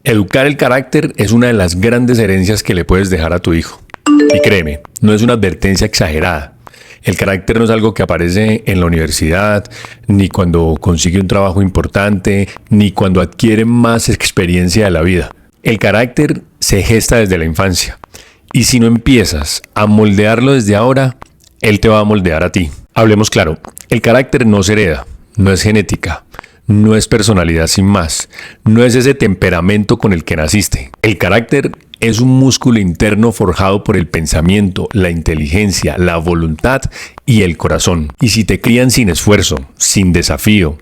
Educar el carácter es una de las grandes herencias que le puedes dejar a tu hijo. Y créeme, no es una advertencia exagerada. El carácter no es algo que aparece en la universidad, ni cuando consigue un trabajo importante, ni cuando adquiere más experiencia de la vida. El carácter se gesta desde la infancia. Y si no empiezas a moldearlo desde ahora, él te va a moldear a ti. Hablemos claro, el carácter no se hereda, no es genética. No es personalidad sin más, no es ese temperamento con el que naciste. El carácter es un músculo interno forjado por el pensamiento, la inteligencia, la voluntad y el corazón. Y si te crían sin esfuerzo, sin desafío,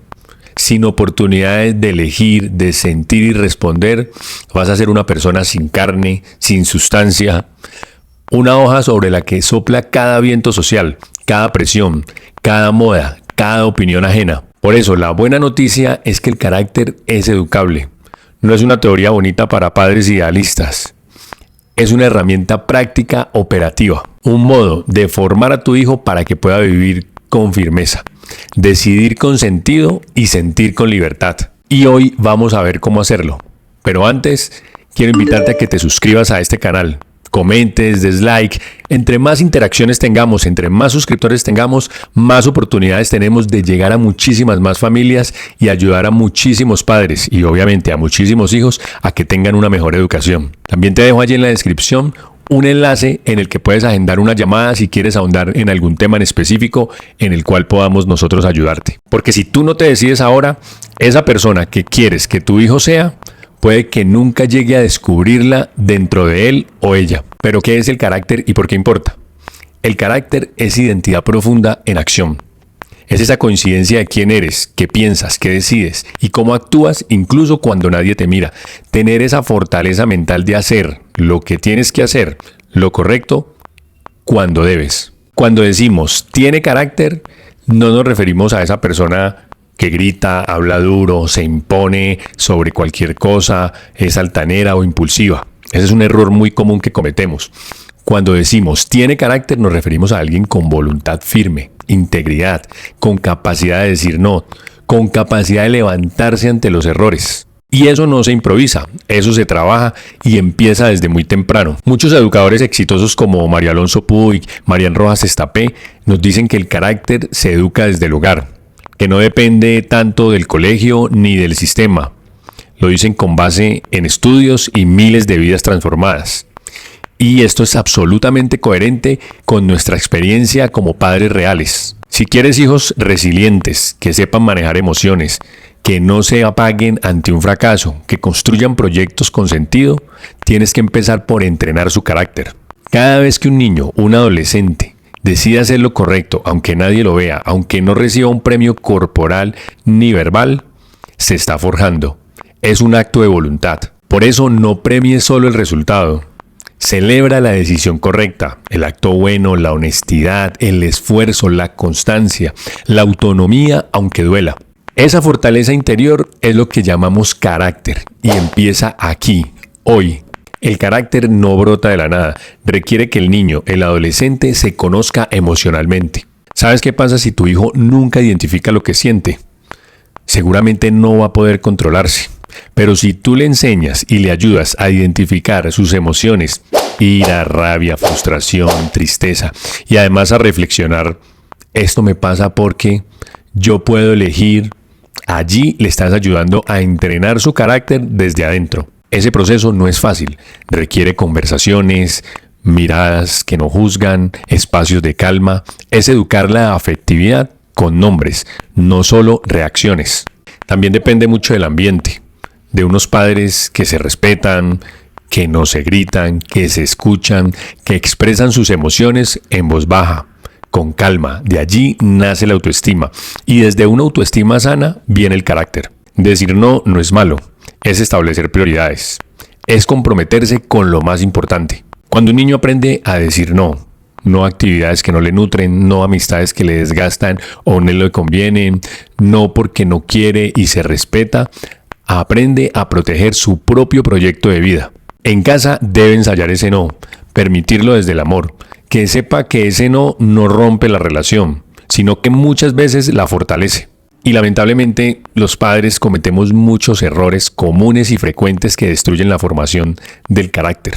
sin oportunidades de elegir, de sentir y responder, vas a ser una persona sin carne, sin sustancia, una hoja sobre la que sopla cada viento social, cada presión, cada moda, cada opinión ajena. Por eso, la buena noticia es que el carácter es educable. No es una teoría bonita para padres idealistas. Es una herramienta práctica operativa. Un modo de formar a tu hijo para que pueda vivir con firmeza, decidir con sentido y sentir con libertad. Y hoy vamos a ver cómo hacerlo. Pero antes, quiero invitarte a que te suscribas a este canal. Comentes, des like, entre más interacciones tengamos, entre más suscriptores tengamos, más oportunidades tenemos de llegar a muchísimas más familias y ayudar a muchísimos padres y obviamente a muchísimos hijos a que tengan una mejor educación. También te dejo allí en la descripción un enlace en el que puedes agendar una llamada si quieres ahondar en algún tema en específico en el cual podamos nosotros ayudarte. Porque si tú no te decides ahora, esa persona que quieres que tu hijo sea, puede que nunca llegue a descubrirla dentro de él o ella. Pero ¿qué es el carácter y por qué importa? El carácter es identidad profunda en acción. Es esa coincidencia de quién eres, qué piensas, qué decides y cómo actúas incluso cuando nadie te mira. Tener esa fortaleza mental de hacer lo que tienes que hacer, lo correcto, cuando debes. Cuando decimos tiene carácter, no nos referimos a esa persona que grita, habla duro, se impone sobre cualquier cosa, es altanera o impulsiva. Ese es un error muy común que cometemos. Cuando decimos tiene carácter, nos referimos a alguien con voluntad firme, integridad, con capacidad de decir no, con capacidad de levantarse ante los errores. Y eso no se improvisa, eso se trabaja y empieza desde muy temprano. Muchos educadores exitosos como Mario Alonso Puig, Marian Rojas Estapé, nos dicen que el carácter se educa desde el hogar, que no depende tanto del colegio ni del sistema. Lo dicen con base en estudios y miles de vidas transformadas. Y esto es absolutamente coherente con nuestra experiencia como padres reales. Si quieres hijos resilientes, que sepan manejar emociones, que no se apaguen ante un fracaso, que construyan proyectos con sentido, tienes que empezar por entrenar su carácter. Cada vez que un niño, un adolescente, decide hacer lo correcto, aunque nadie lo vea, aunque no reciba un premio corporal ni verbal, se está forjando. Es un acto de voluntad. Por eso no premies solo el resultado. Celebra la decisión correcta, el acto bueno, la honestidad, el esfuerzo, la constancia, la autonomía, aunque duela. Esa fortaleza interior es lo que llamamos carácter y empieza aquí, hoy. El carácter no brota de la nada, requiere que el niño, el adolescente, se conozca emocionalmente. ¿Sabes qué pasa si tu hijo nunca identifica lo que siente? Seguramente no va a poder controlarse, pero si tú le enseñas y le ayudas a identificar sus emociones, ira, rabia, frustración, tristeza, y además a reflexionar, esto me pasa porque yo puedo elegir, allí le estás ayudando a entrenar su carácter desde adentro. Ese proceso no es fácil, requiere conversaciones, miradas que no juzgan, espacios de calma, es educar la afectividad con nombres, no solo reacciones. También depende mucho del ambiente, de unos padres que se respetan, que no se gritan, que se escuchan, que expresan sus emociones en voz baja, con calma. De allí nace la autoestima y desde una autoestima sana viene el carácter. Decir no no es malo. Es establecer prioridades, es comprometerse con lo más importante. Cuando un niño aprende a decir no, no a actividades que no le nutren, no a amistades que le desgastan o no le convienen, no porque no quiere y se respeta, aprende a proteger su propio proyecto de vida. En casa debe ensayar ese no, permitirlo desde el amor, que sepa que ese no no rompe la relación, sino que muchas veces la fortalece. Y lamentablemente los padres cometemos muchos errores comunes y frecuentes que destruyen la formación del carácter.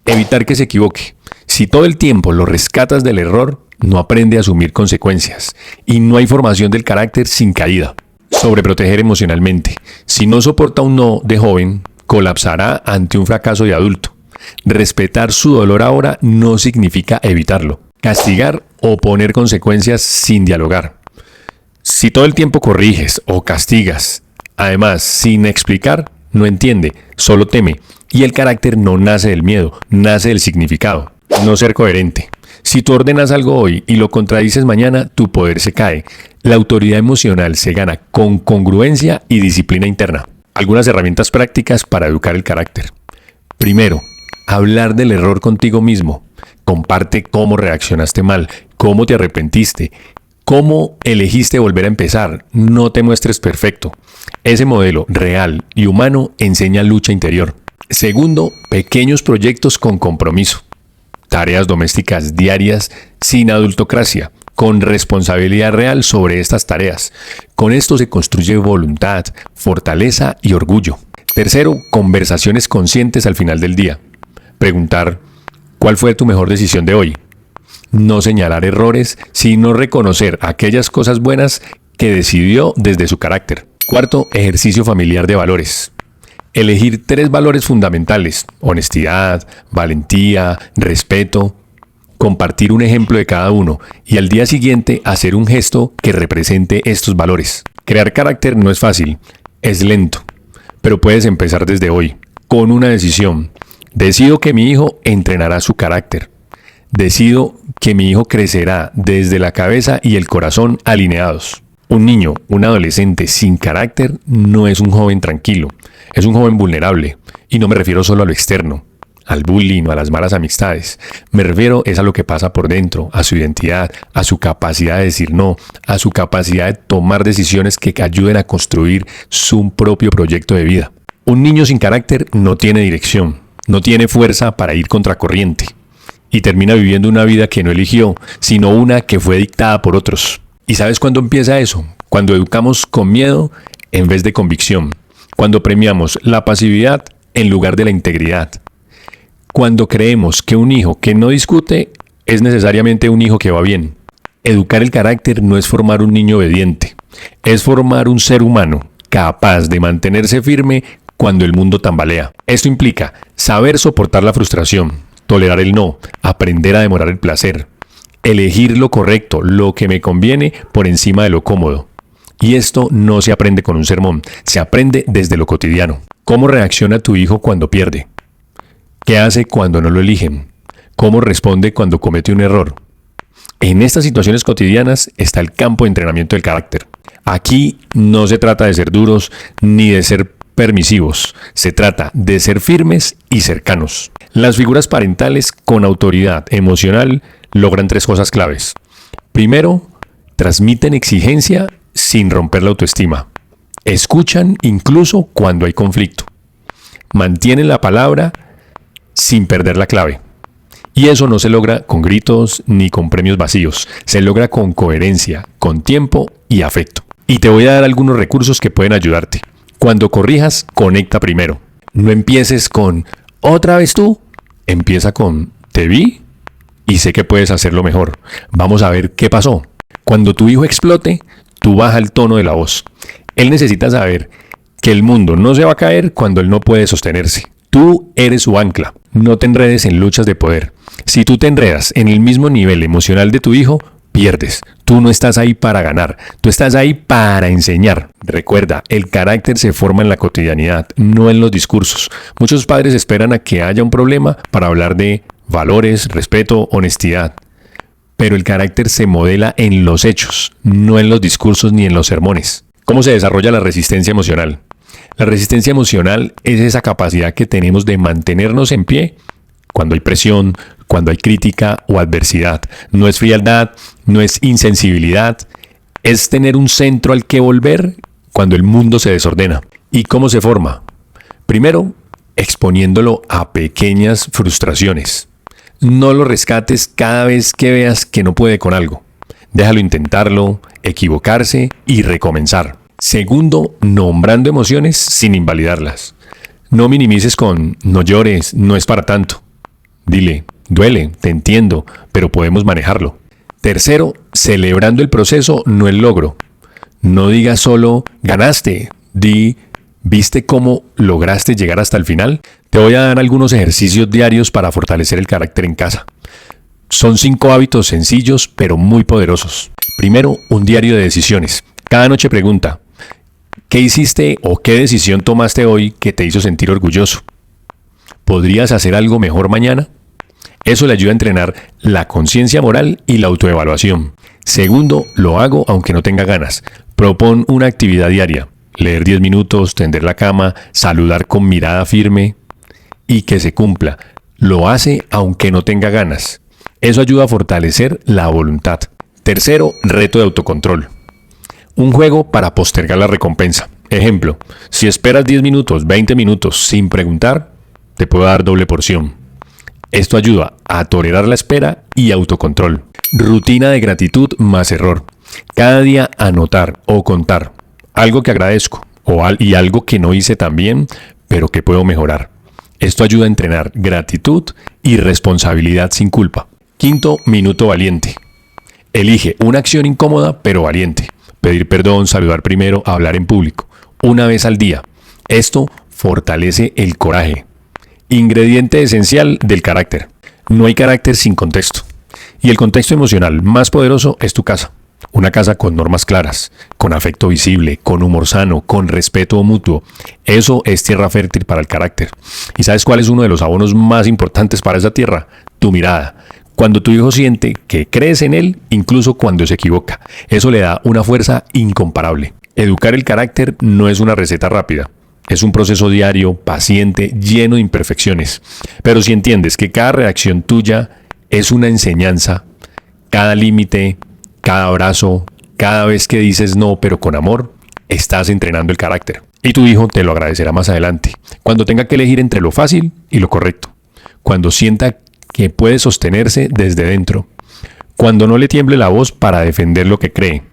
Evitar que se equivoque. Si todo el tiempo lo rescatas del error, no aprende a asumir consecuencias y no hay formación del carácter sin caída. Sobreproteger emocionalmente. Si no soporta un no de joven, colapsará ante un fracaso de adulto. Respetar su dolor ahora no significa evitarlo. Castigar o poner consecuencias sin dialogar. Si todo el tiempo corriges o castigas, además sin explicar, no entiende, solo teme. Y el carácter no nace del miedo, nace del significado. No ser coherente. Si tú ordenas algo hoy y lo contradices mañana, tu poder se cae. La autoridad emocional se gana con congruencia y disciplina interna. Algunas herramientas prácticas para educar el carácter. Primero, hablar del error contigo mismo. Comparte cómo reaccionaste mal, cómo te arrepentiste, cómo elegiste volver a empezar. No te muestres perfecto. Ese modelo real y humano enseña lucha interior. Segundo, pequeños proyectos con compromiso. Tareas domésticas diarias sin adultocracia, con responsabilidad real sobre estas tareas. Con esto se construye voluntad, fortaleza y orgullo. Tercero, conversaciones conscientes al final del día. Preguntar, ¿cuál fue tu mejor decisión de hoy? No señalar errores, sino reconocer aquellas cosas buenas que decidió desde su carácter. Cuarto, ejercicio familiar de valores. Elegir 3 valores fundamentales: honestidad, valentía, respeto. Compartir un ejemplo de cada uno y al día siguiente hacer un gesto que represente estos valores. Crear carácter no es fácil, es lento, pero puedes empezar desde hoy, con una decisión. Decido que mi hijo entrenará su carácter. Decido que mi hijo crecerá desde la cabeza y el corazón alineados. Un niño, un adolescente sin carácter no es un joven tranquilo, es un joven vulnerable. Y no me refiero solo a lo externo, al bullying o a las malas amistades. Me refiero es a lo que pasa por dentro, a su identidad, a su capacidad de decir no, a su capacidad de tomar decisiones que ayuden a construir su propio proyecto de vida. Un niño sin carácter no tiene dirección, no tiene fuerza para ir contracorriente y termina viviendo una vida que no eligió, sino una que fue dictada por otros. ¿Y sabes cuándo empieza eso? Cuando educamos con miedo en vez de convicción. Cuando premiamos la pasividad en lugar de la integridad. Cuando creemos que un hijo que no discute es necesariamente un hijo que va bien. Educar el carácter no es formar un niño obediente. Es formar un ser humano capaz de mantenerse firme cuando el mundo tambalea. Esto implica saber soportar la frustración, tolerar el no, aprender a demorar el placer. Elegir lo correcto, lo que me conviene por encima de lo cómodo. Y esto no se aprende con un sermón, se aprende desde lo cotidiano. ¿Cómo reacciona tu hijo cuando pierde? ¿Qué hace cuando no lo eligen? ¿Cómo responde cuando comete un error? En estas situaciones cotidianas está el campo de entrenamiento del carácter. Aquí no se trata de ser duros ni de ser permisivos, se trata de ser firmes y cercanos. Las figuras parentales con autoridad emocional logran 3 cosas claves. Primero, transmiten exigencia sin romper la autoestima. Escuchan incluso cuando hay conflicto. Mantienen la palabra sin perder la clave. Y eso no se logra con gritos ni con premios vacíos. Se logra con coherencia, con tiempo y afecto. Y te voy a dar algunos recursos que pueden ayudarte. Cuando corrijas, conecta primero. No empieces con ¿otra vez tú? Empieza con ¿te vi? Y sé que puedes hacerlo mejor. Vamos a ver qué pasó. Cuando tu hijo explote, tú baja el tono de la voz. Él necesita saber que el mundo no se va a caer cuando él no puede sostenerse. Tú eres su ancla. No te enredes en luchas de poder. Si tú te enredas en el mismo nivel emocional de tu hijo, pierdes. Tú no estás ahí para ganar. Tú estás ahí para enseñar. Recuerda, el carácter se forma en la cotidianidad, no en los discursos. Muchos padres esperan a que haya un problema para hablar de valores, respeto, honestidad. Pero el carácter se modela en los hechos, no en los discursos ni en los sermones. ¿Cómo se desarrolla la resistencia emocional? La resistencia emocional es esa capacidad que tenemos de mantenernos en pie cuando hay presión, cuando hay crítica o adversidad. No es frialdad, no es insensibilidad, es tener un centro al que volver cuando el mundo se desordena. ¿Y cómo se forma? Primero, exponiéndolo a pequeñas frustraciones. No lo rescates cada vez que veas que no puede con algo. Déjalo intentarlo, equivocarse y recomenzar. Segundo, nombrando emociones sin invalidarlas. No minimices con no llores, no es para tanto. Dile, duele, te entiendo, pero podemos manejarlo. Tercero, celebrando el proceso, no el logro. No digas solo ganaste, di ¿viste cómo lograste llegar hasta el final? Te voy a dar algunos ejercicios diarios para fortalecer el carácter en casa. Son 5 hábitos sencillos pero muy poderosos. Primero, un diario de decisiones. Cada noche pregunta, ¿qué hiciste o qué decisión tomaste hoy que te hizo sentir orgulloso? ¿Podrías hacer algo mejor mañana? Eso le ayuda a entrenar la conciencia moral y la autoevaluación. Segundo, lo hago aunque no tenga ganas. Propon una actividad diaria. Leer 10 minutos, tender la cama, saludar con mirada firme y que se cumpla. Lo hace aunque no tenga ganas. Eso ayuda a fortalecer la voluntad. Tercero, reto de autocontrol. Un juego para postergar la recompensa. Ejemplo, si esperas 10 minutos, 20 minutos sin preguntar, te puedo dar doble porción. Esto ayuda a tolerar la espera y autocontrol. Rutina de gratitud más error. Cada día anotar o contar algo que agradezco y algo que no hice tan bien, pero que puedo mejorar. Esto ayuda a entrenar gratitud y responsabilidad sin culpa. Quinto, minuto valiente. Elige una acción incómoda pero valiente. Pedir perdón, saludar primero, hablar en público. Una vez al día. Esto fortalece el coraje. Ingrediente esencial del carácter. No hay carácter sin contexto. Y el contexto emocional más poderoso es tu casa. Una casa con normas claras, con afecto visible, con humor sano, con respeto mutuo. Eso es tierra fértil para el carácter. ¿Y sabes cuál es uno de los abonos más importantes para esa tierra? Tu mirada. Cuando tu hijo siente que crees en él, incluso cuando se equivoca, eso le da una fuerza incomparable. Educar el carácter no es una receta rápida. Es un proceso diario, paciente, lleno de imperfecciones. Pero si entiendes que cada reacción tuya es una enseñanza, cada límite, cada abrazo, cada vez que dices no pero con amor, estás entrenando el carácter. Y tu hijo te lo agradecerá más adelante, cuando tenga que elegir entre lo fácil y lo correcto. Cuando sienta que puede sostenerse desde dentro. Cuando no le tiemble la voz para defender lo que cree.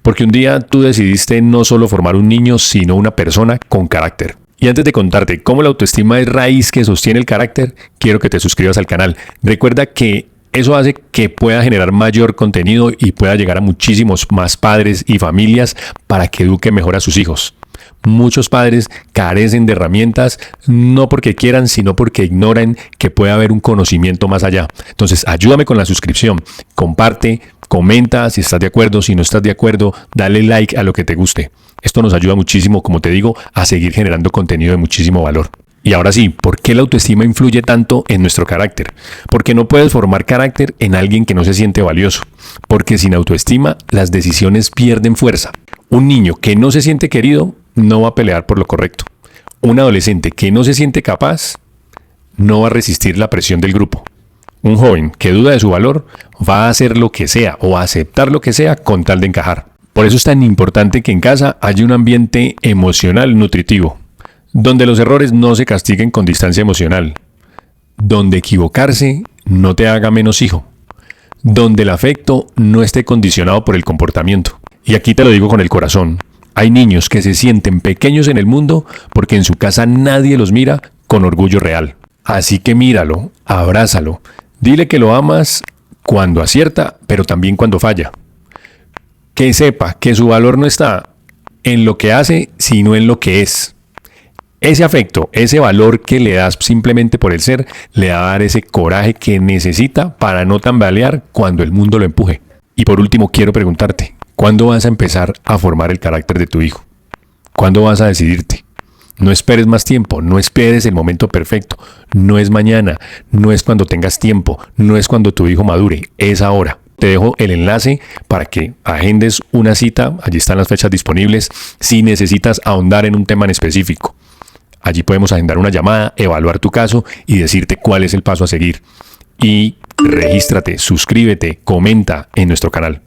Porque un día tú decidiste no solo formar un niño, sino una persona con carácter. Y antes de contarte cómo la autoestima es raíz que sostiene el carácter, quiero que te suscribas al canal. Recuerda que eso hace que pueda generar mayor contenido y pueda llegar a muchísimos más padres y familias para que eduque mejor a sus hijos. Muchos padres carecen de herramientas, no porque quieran, sino porque ignoran que puede haber un conocimiento más allá. Entonces, ayúdame con la suscripción, comparte, comenta si estás de acuerdo, si no estás de acuerdo, dale like a lo que te guste. Esto nos ayuda muchísimo, como te digo, a seguir generando contenido de muchísimo valor. Y ahora sí, ¿por qué la autoestima influye tanto en nuestro carácter? Porque no puedes formar carácter en alguien que no se siente valioso. Porque sin autoestima, las decisiones pierden fuerza. Un niño que no se siente querido no va a pelear por lo correcto. Un adolescente que no se siente capaz no va a resistir la presión del grupo. Un joven que duda de su valor va a hacer lo que sea o a aceptar lo que sea con tal de encajar. Por eso es tan importante que en casa haya un ambiente emocional nutritivo, donde los errores no se castiguen con distancia emocional, donde equivocarse no te haga menos hijo, donde el afecto no esté condicionado por el comportamiento. Y aquí te lo digo con el corazón. Hay niños que se sienten pequeños en el mundo porque en su casa nadie los mira con orgullo real. Así que míralo, abrázalo, dile que lo amas cuando acierta, pero también cuando falla. Que sepa que su valor no está en lo que hace, sino en lo que es. Ese afecto, ese valor que le das simplemente por el ser, le va a dar ese coraje que necesita para no tambalear cuando el mundo lo empuje. Y por último, quiero preguntarte, ¿cuándo vas a empezar a formar el carácter de tu hijo? ¿Cuándo vas a decidirte? No esperes más tiempo, no esperes el momento perfecto. No es mañana, no es cuando tengas tiempo, no es cuando tu hijo madure, es ahora. Te dejo el enlace para que agendes una cita, allí están las fechas disponibles, si necesitas ahondar en un tema en específico. Allí podemos agendar una llamada, evaluar tu caso y decirte cuál es el paso a seguir. Y regístrate, suscríbete, comenta en nuestro canal.